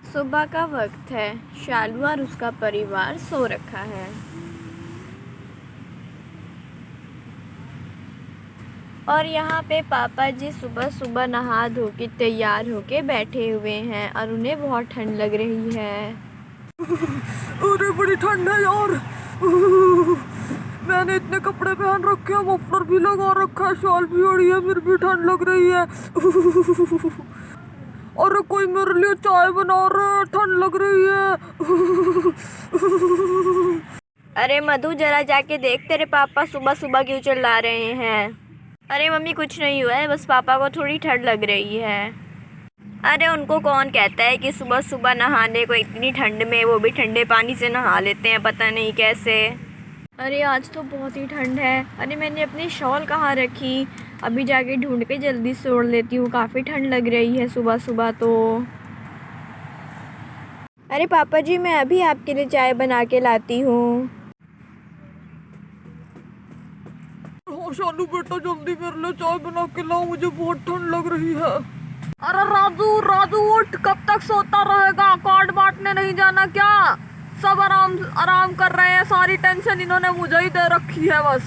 सुबह का वक्त है। शालू और उसका परिवार सो रखा है और यहाँ पे पापा जी सुबह सुबह नहा धो के तैयार होके बैठे हुए हैं और उन्हें बहुत ठंड लग रही है। अरे बड़ी ठंड है यार। मैंने इतने कपड़े पहन रखे हैं, मफलर भी लगा रखा है, शॉल भी ओढ़ी है, फिर भी ठंड लग रही है। अरे कोई मेरे लिए चाय बना रहा है, ठंड लग रही है। अरे मधु, जरा जाके देख तेरे पापा सुबह सुबह क्यों चिल्ला रहे हैं। अरे मम्मी, कुछ नहीं हुआ है, बस पापा को थोड़ी ठंड लग रही है। अरे उनको कौन कहता है कि सुबह सुबह नहाने को, इतनी ठंड में, वो भी ठंडे पानी से नहा लेते हैं, पता नहीं कैसे। अरे आज तो बहुत ही ठंड है। अरे मैंने अपनी शॉल कहाँ रखी, अभी जाके ढूंढ के जल्दी से ओढ़ लेती हूँ, काफ़ी ठंड लग रही है सुबह सुबह तो। अरे पापा जी, मैं अभी आपके लिए चाय बना के लाती हूँ। हाँ शालू बेटा, जल्दी मेरे लिए चाय बना के लाओ, मुझे बहुत ठंड लग रही है। अरे राजू राजू उठ, कब तक सोता रहेगा? कार्ड बांटने नहीं जाना क्या? सब आराम आराम कर रहे हैं, सारी टेंशन इन्होंने मुझे ही दे रखी है बस।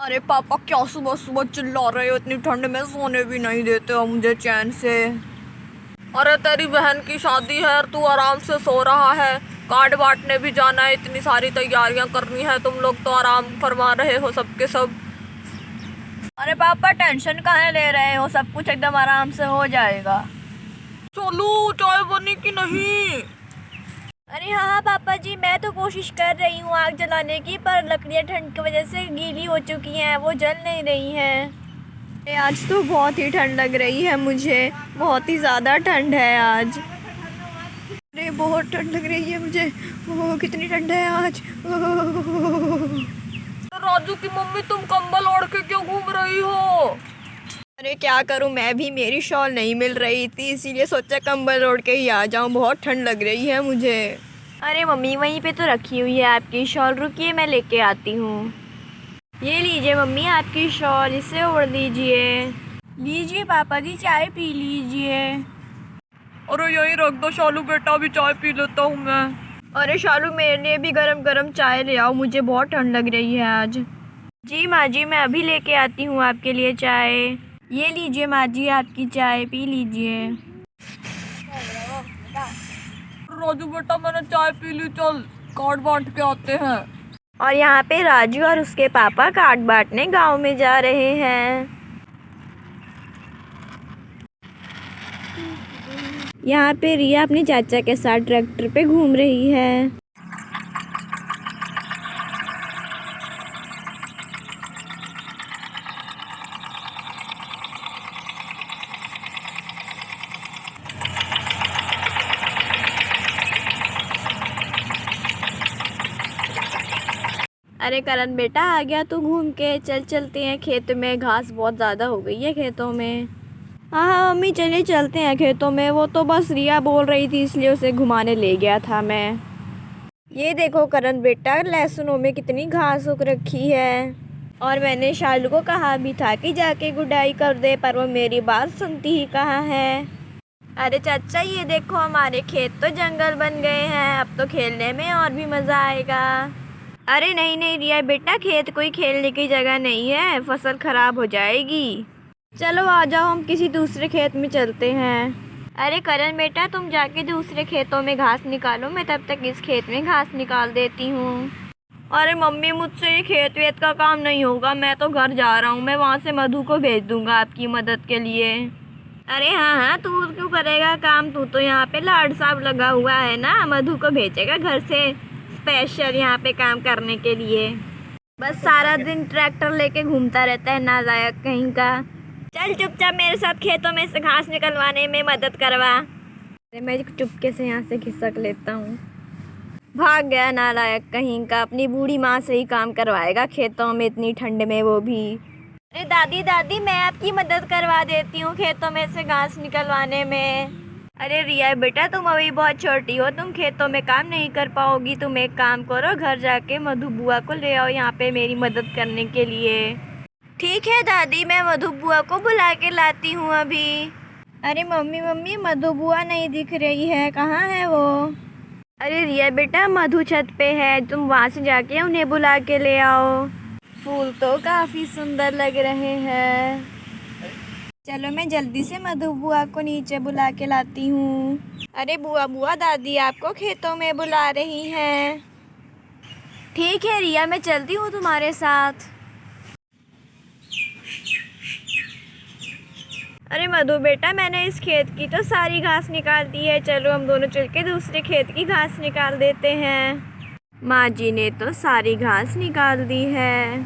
अरे पापा, क्या सुबह सुबह चिल्ला रहे हो? इतनी ठंड में सोने भी नहीं देते हो मुझे चैन से। अरे तेरी बहन की शादी है और तू आराम से सो रहा है। कार्ड बांटने भी जाना है, इतनी सारी तैयारियां करनी है, तुम लोग तो आराम फरमा रहे हो सबके सब। अरे पापा, टेंशन काहे ले रहे हो? सब कुछ एकदम आराम से हो जाएगा। चलो, चाय बनी कि नहीं? अरे हाँ हाँ पापा जी, मैं तो कोशिश कर रही हूँ आग जलाने की, पर लकड़ियाँ ठंड की वजह से गीली हो चुकी हैं, वो जल नहीं रही हैं। अरे आज तो बहुत ही ठंड लग रही है मुझे, बहुत ही ज़्यादा ठंड है आज। अरे बहुत ठंड लग रही है मुझे। ओह कितनी ठंड है आज। राजू की मम्मी, तुम कंबल ओढ़ के क्यों घूम रही हो? अरे क्या करूँ मैं भी, मेरी शॉल नहीं मिल रही थी, इसीलिए सोचा कंबल ओढ़ के ही आ जाऊँ, बहुत ठंड लग रही है मुझे। अरे मम्मी, वहीं पे तो रखी हुई है आपकी शॉल, रुकिए मैं लेके आती हूँ। ये लीजिए मम्मी आपकी शॉल, इसे ओढ़ लीजिए। लीजिए पापा जी, चाय पी लीजिए। अरे यहीं रख दो शालू बेटा, अभी चाय पी लेता हूँ मैं। अरे शालू, मेरे लिए भी गरम गरम चाय ले आओ, मुझे बहुत ठंड लग रही है आज। जी माँ जी, मैं अभी लेके आती हूँ आपके लिए चाय। ये लीजिए माँ जी आपकी चाय, पी लीजिए। राजू बेटा, मैंने चाय पी ली, चल कार्ड बांट के आते हैं। और यहाँ पे राजू और उसके पापा कार्ड बांटने गांव में जा रहे हैं। यहाँ पे रिया अपने चाचा के साथ ट्रैक्टर पे घूम रही है। अरे करण बेटा, आ गया तू घूम के? चल चलते हैं खेत में, घास बहुत ज़्यादा हो गई है खेतों में। हाँ हाँ मम्मी, चलिए चलते हैं खेतों में, वो तो बस रिया बोल रही थी इसलिए उसे घुमाने ले गया था मैं। ये देखो करण बेटा, लहसुनों में कितनी घास उग रखी है। और मैंने शालू को कहा भी था कि जाके गुडाई कर दे, पर वो मेरी बात सुनती ही कहाँ है। अरे चाचा, ये देखो हमारे खेत तो जंगल बन गए हैं, अब तो खेलने में और भी मज़ा आएगा। अरे नहीं नहीं रिया बेटा, खेत कोई खेलने की जगह नहीं है, फसल खराब हो जाएगी। चलो आ जाओ, हम किसी दूसरे खेत में चलते हैं। अरे करण बेटा, तुम जाके दूसरे खेतों में घास निकालो, मैं तब तक इस खेत में घास निकाल देती हूँ। अरे मम्मी, मुझसे ये खेत वेत का काम नहीं होगा, मैं तो घर जा रहा हूँ, मैं वहाँ से मधु को भेज दूँगा आपकी मदद के लिए। अरे हाँ हाँ, तू क्यों करेगा काम, तू तो यहाँ पे लाड साहब लगा हुआ है ना, मधु को भेजेगा घर से स्पेशल यहाँ पे काम करने के लिए। बस सारा दिन ट्रैक्टर लेके घूमता रहता है, नालायक कहीं का। चल चुपचाप मेरे साथ खेतों में से घास निकलवाने में मदद करवा। अरे मैं चुपके से यहाँ से खिसक लेता हूँ। भाग गया नालायक कहीं का, अपनी बूढ़ी माँ से ही काम करवाएगा खेतों में इतनी ठंड में, वो भी। अरे दादी दादी, मैं आपकी मदद करवा देती हूँ खेतों में से घास निकलवाने में। अरे रिया बेटा, तुम अभी बहुत छोटी हो, तुम खेतों में काम नहीं कर पाओगी, तुम एक काम करो, घर जाके मधु बुआ को ले आओ यहाँ पे मेरी मदद करने के लिए। ठीक है दादी, मैं मधु बुआ को बुला के लाती हूँ अभी। अरे मम्मी मम्मी मधु बुआ नहीं दिख रही है, कहाँ है वो? अरे रिया बेटा मधु छत पे है, तुम वहाँ से जाके उन्हें बुला के ले आओ। फूल तो काफ़ी सुंदर लग रहे हैं। चलो मैं जल्दी से मधु बुआ को नीचे बुला के लाती हूँ। अरे बुआ बुआ दादी आपको खेतों में बुला रही हैं। ठीक है रिया, मैं चलती हूँ तुम्हारे साथ। अरे मधु बेटा मैंने इस खेत की तो सारी घास निकाल दी है, चलो हम दोनों चल के दूसरे खेत की घास निकाल देते हैं। माँ जी ने तो सारी घास निकाल दी है।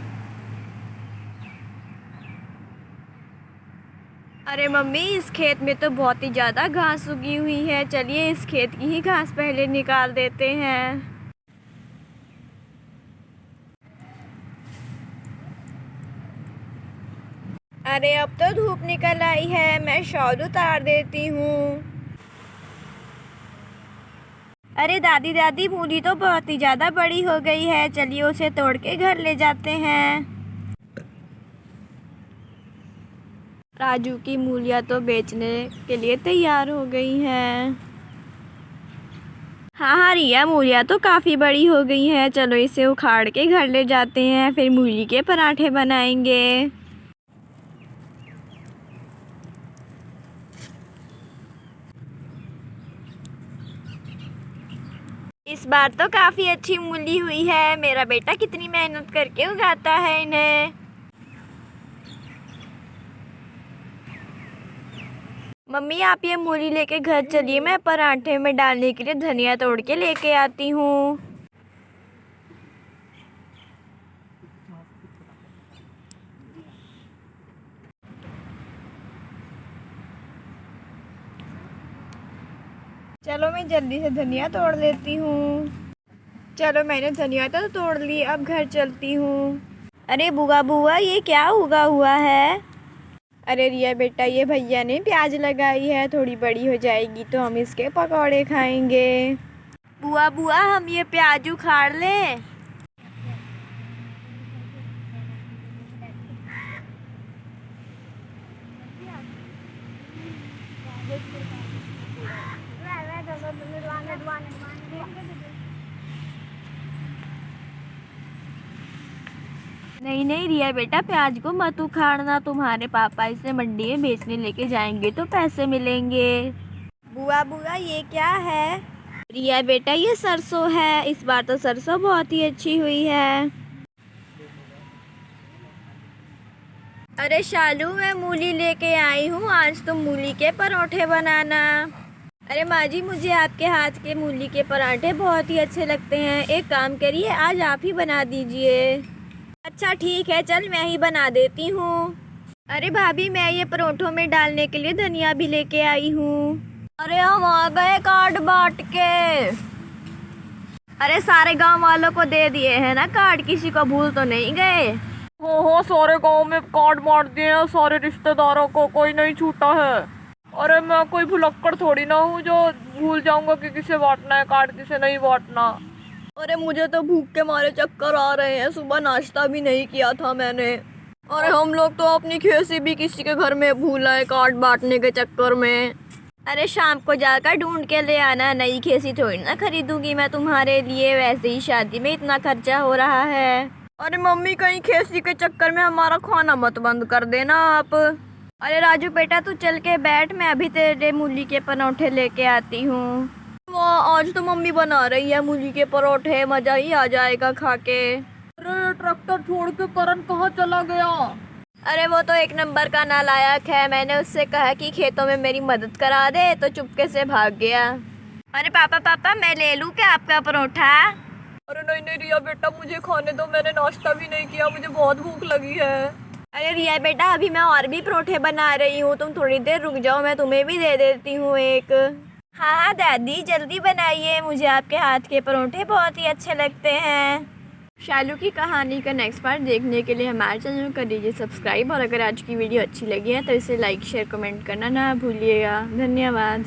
अरे मम्मी इस खेत में तो बहुत ही ज़्यादा घास उगी हुई है, चलिए इस खेत की ही घास पहले निकाल देते हैं। अरे अब तो धूप निकल आई है, मैं शॉल उतार देती हूँ। अरे दादी दादी मूली तो बहुत ही ज़्यादा बड़ी हो गई है, चलिए उसे तोड़ के घर ले जाते हैं। राजू की मूलियाँ तो बेचने के लिए तैयार हो गई हैं। हाँ हाँ रिया मूलियाँ तो काफ़ी बड़ी हो गई हैं, चलो इसे उखाड़ के घर ले जाते हैं, फिर मूली के पराठे बनाएंगे। इस बार तो काफ़ी अच्छी मूली हुई है, मेरा बेटा कितनी मेहनत करके उगाता है इन्हें। मम्मी आप ये मूली लेके घर चलिए, मैं पराठे में डालने के लिए धनिया तोड़ के लेके आती हूँ। चलो मैं जल्दी से धनिया तोड़ लेती हूँ। चलो मैंने धनिया तो तोड़ ली, अब घर चलती हूँ। अरे बुआ बुआ ये क्या उगा हुआ है? अरे रिया बेटा ये भैया ने प्याज लगाई है, थोड़ी बड़ी हो जाएगी तो हम इसके पकौड़े खाएंगे। बुआ बुआ हम ये प्याज उखाड़ लें? नहीं नहीं रिया बेटा प्याज को मत उखाड़ना, तुम्हारे पापा इसे मंडी में बेचने लेके जाएंगे तो पैसे मिलेंगे। बुआ बुआ ये क्या है? रिया बेटा ये सरसों है, इस बार तो सरसों बहुत ही अच्छी हुई है। अरे शालू मैं मूली लेके आई हूँ, आज तुम मूली के परोठे बनाना। अरे माँ जी मुझे आपके हाथ के मूली के पराठे बहुत ही अच्छे लगते हैं, एक काम करिए आज आप ही बना दीजिए। अच्छा ठीक है चल मैं ही बना देती हूँ। अरे भाभी मैं ये परोठों में डालने के लिए धनिया भी लेके आई हूँ। अरे हम आ गए कार्ड बांट के। अरे सारे गांव वालों को दे दिए हैं ना कार्ड, किसी को भूल तो नहीं गए? हो सारे गांव में कार्ड बांट दिए हैं, सारे रिश्तेदारों को, कोई नहीं छूटा है। अरे मैं कोई भुलक्कड़ थोड़ी ना हूँ जो भूल जाऊंगा कि किसे बांटना है कार्ड किसे नहीं बांटना। अरे मुझे तो भूख के मारे चक्कर आ रहे हैं, सुबह नाश्ता भी नहीं किया था मैंने। अरे हम लोग तो अपनी खेसी भी किसी के घर में भूल आए कार्ड बांटने के चक्कर में। अरे शाम को जाकर ढूंढ के ले आना, नई खेसी थोड़ी ना खरीदूंगी मैं तुम्हारे लिए, वैसे ही शादी में इतना खर्चा हो रहा है। अरे मम्मी कहीं खेसी के चक्कर में हमारा खाना मत बंद कर देना आप। अरे राजू बेटा तू चल के बैठ, मैं अभी तेरे मूली के परोठे लेके आती हूँ। वाह आज तो मम्मी बना रही है मूली के परोठे, मज़ा ही आ जाएगा खा के। अरे ट्रैक्टर छोड़ के करण कहाँ चला गया? अरे वो तो एक नंबर का नालायक है, मैंने उससे कहा कि खेतों में मेरी मदद करा दे तो चुपके से भाग गया। अरे पापा पापा मैं ले लूँ क्या आपका परोठा? अरे नहीं नहीं रिया बेटा मुझे खाने दो, मैंने नाश्ता भी नहीं किया, मुझे बहुत भूख लगी है। अरे रिया बेटा अभी मैं और भी परोठे बना रही हूँ, तुम थोड़ी देर रुक जाओ, मैं तुम्हें भी दे देती हूँ एक। हाँ हाँ दादी जल्दी बनाइए, मुझे आपके हाथ के परोठे बहुत ही अच्छे लगते हैं। शालू की कहानी का नेक्स्ट पार्ट देखने के लिए हमारे चैनल को कर दीजिए सब्सक्राइब, और अगर आज की वीडियो अच्छी लगी है तो इसे लाइक शेयर कमेंट करना ना भूलिएगा। धन्यवाद।